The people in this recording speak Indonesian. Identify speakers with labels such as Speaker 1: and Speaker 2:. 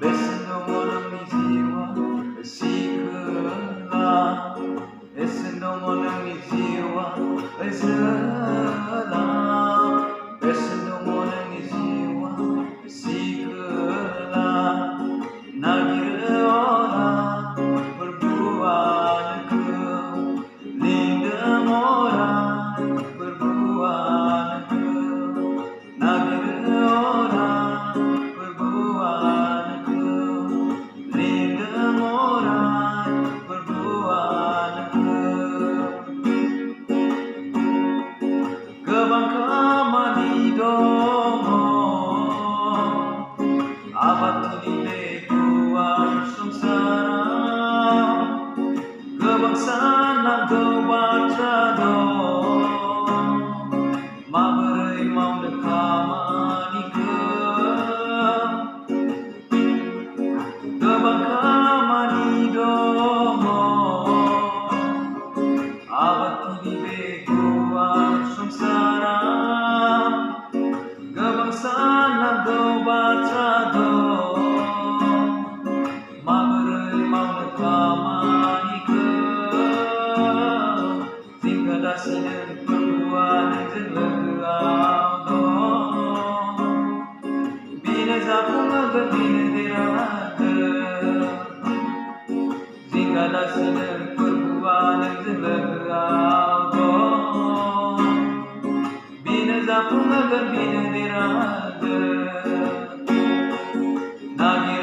Speaker 1: Besando monang ni jiwa sikla, besando monang ni jiwa zela, besando monang ni jiwa sikla. Nagira orang berbuat negeri, lindung orang berbuat negeri. Nagira orang berbuat negeri, lindung orang berbuat negeri. Kebangkaman di domo, abad ini kuat sengsara. Kebangsaan nak kebaca do, maberai mau dekamani ke. Kebangkaman di domo, abad ini kuat sengsara. Kebangsaan nak kebaca do, maberai mau dekamani ke. Sehingga dasar perbuatan jelegau do, bina zapung agar bina dirata. Sehingga dasar perbuatan jelegau do, bina zapung agar bina dirata. Nagi